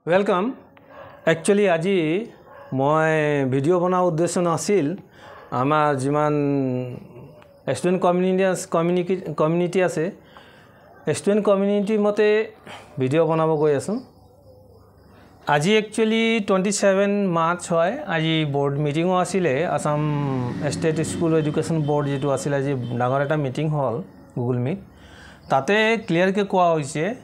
Welcome actually आज मैं video बना उद्देश्य नासिल आमार जिमान स्टूडेंट कम्युनिटी आसे स्टूडेंट कम्युनिटी मते भिडिओ बनाब गई आसो आज एक्चुअली 27 मार्च है आज बोर्ड मीटिंग आसिले Assam state school education board जी आसिले आज डांगर एटा मीटिंग हल गूगल मीट ताते क्लियर के कोआ होइसे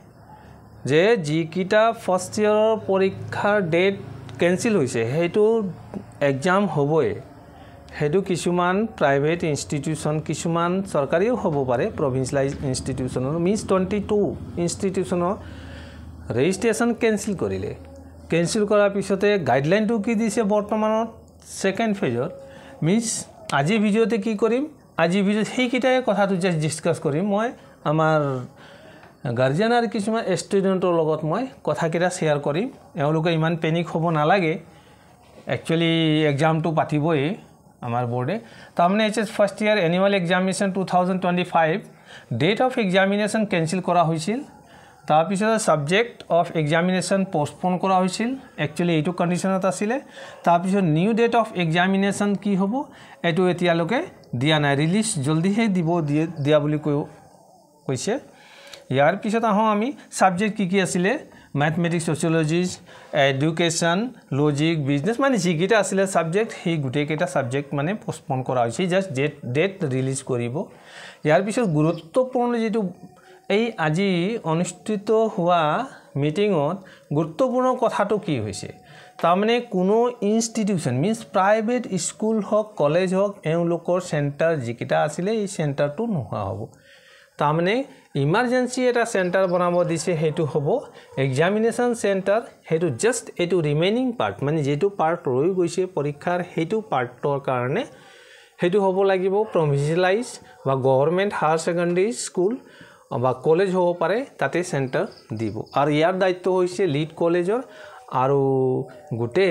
जे जिकिटा फर्स्ट इयर परीक्षार डेट कैंसिल होइसे हेतु एग्जाम होबोए हेतु किछुमान प्राइवेट इन्स्टिट्यूशन किछुमान सरकारीও হ'ব পাৰে provincialise institution means 22 institution registration cancel करिले कैंसिल करार पिछते गाइडलाइन तो कि दिसे बर्तमान सेकेंड फेजर मीन्स আজি ভিডিওতে কি কৰিম আজি ভিডিওত সেইকিটাই কথাটো জাস্ট ডিসকাস কৰিম মই আমাৰ गार्जियन और किसुमान स्टूडेंटर लगत मैं कथाकेटा शेयर करिम एवलोके इमान पेनिक होब नालागे एक्चुअली एग्जाम तो पातिबई आमार बोर्डे तारमाने HS first year annual examination 2025 date of examination cancel करा होइसिल तार पिछते सब्जेक्ट अफ एग्जामिनेशन पोस्टपोन करा होइसिल एक्चुअली एटु कंडिशनत आसिले तार पिछत न्यू डेट अफ एग्जामिनेशन की होबो एटु एतियालोके दिया नाइ रिलीज जल्दी हे दिबो दिया बुली কৈছে यार पिछत आहों आमी सब्जेक्ट की आसिले मैथमेटिक्स सोशियोलॉजीज एडुकेशन लॉजिक बिजनेस माने जिकिटा आसिले सब्जेक्ट ही गुटेकेटा सब्जेक्ट माने पोस्टपोन करा होइছে जस्ट डेट रिलीज करिबो यार पिछत गुरुत्वपूर्ण जेतु এই আজি অনুষ্ঠিত हुआ मीटिंगत गुरुत्वपूर्ण कथाটো কি হৈছে तारमाने कोनो इन्स्टिट्यूशन मीन्स प्राइवेट स्कूल हक कॉलेज हक एवलोकर सेंटर जिकिटा आसिले এই सेंटरটো নোহোৱা হ'ব तारमाने इमार्जेंसी एटा सेंटर बनाबो दिसे हेतु होबो एग्जामिनेशन सेंटर हेतु जस्ट एटु रिमेनिंग पार्ट माने जेतु पार्ट रहि गइसे परीक्षार हेतु पार्टर कारणे हेतु होबो लागिबो प्रोविन्शियलाइज बा गवर्नमेंट हायर सेकेंडरी स्कूल बा कॉलेज होबो पारे ताते सेंटर दिबो और यार दायित्व होइसे लीड कॉलेजर आरो गुटे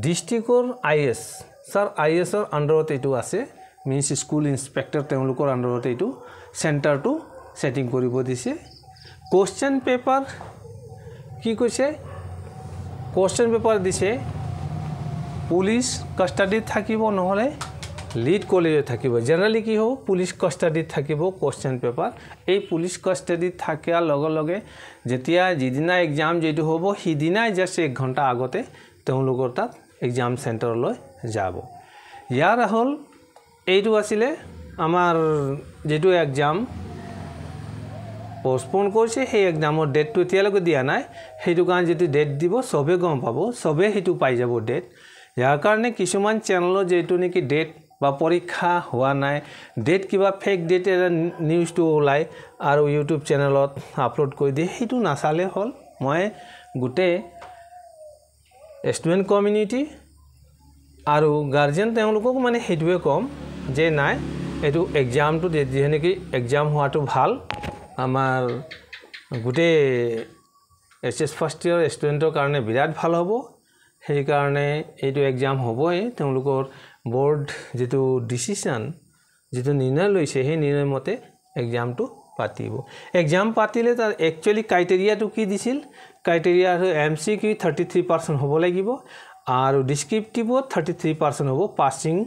डिस्ट्रिक्टर आईएस सर आईएसर अंडरत एटु आसे मीन्स स्कूल इंस्पेक्टर तेमलोकर अंडरत एटु सेंटर टू सेटिंग करिब दिसे क्वेश्चन पेपर की कइसे क्वेश्चन पेपर दिसे पुलिस कस्टडी থাকিবो নহলে लीड कॉलेज থাকিবो जनरली की हो पुलिस कस्टडी থাকিবো क्वेश्चन पेपर এই पुलिस कस्टडी थाकिया लगे लगे जेतिया जिदिना एग्जाम जेतु होबो हिदिना जस्ट 1 घंटा আগতে তেমলোকৰ তাত एग्जाम सेंटर লৈ যাব ইয়াৰ হল এইটো আছিলে आमार जेतु एग्जाम पोस्टपोन কৰিছে সেই एग्जाমৰ डेटটো এতিয়ালৈকে দিয়া নাই হেতু কাৰণ যেতি डेट দিব সবে গম পাবো সবে হেতু পাই যাব डेट ইয়াৰ কাৰণে কিছুমান চ্যানেলৰ যেতু নেকি डेट বা পৰীক্ষা হোৱা নাই डेट কিবা ফেক डेट এৰ নিউজটো ওলাই আৰু ইউটিউব চ্যানেলত আপলোড কৰি দিয়ে হেতু নাচালে হল মই গুটে স্টুডেন্ট কমিউনিটি আৰু গাৰ্জিয়ান তেওঁলোকক মানে হেতুৱে কম যে নাই एटु एग्जाम तो जेने कि एग्जाम हुआ तो भाल आमार गुटे एचएस फर्स्ट इयर स्टूडेंटर कारणे बिराट भाल हबो हेइ कारणे एटु एग्जाम हबोए तेमलोकर बोर्ड जेतु डिसिजन जेतु निर्णय लइसे हे निर्णय मते एग्जाम तो पातिबो एग्जाम पातिले तार एक्चुअली क्राइटेरिया तो की दिसिल क्राइटेरिया एमसीक्यू 33% हबो लागिबो आरो डिस्क्रिप्टिव 33% हबो पासिंग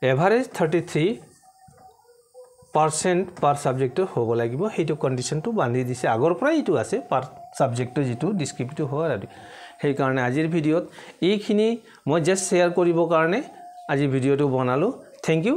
एभारेज 33% पर सब्जेक्ट होब लागिबो हेतु कंडिशन तो बांधि दिसे आगर परा इटु आसे पर सब्जेक्ट जितु डिस्क्रिप्टिव हो आरो हे कारणे आजिर भिडिओत एखिनि মই जस्ट शेयर करिबो कारणे আজি भिडिओ तो बनालो थैंक यू।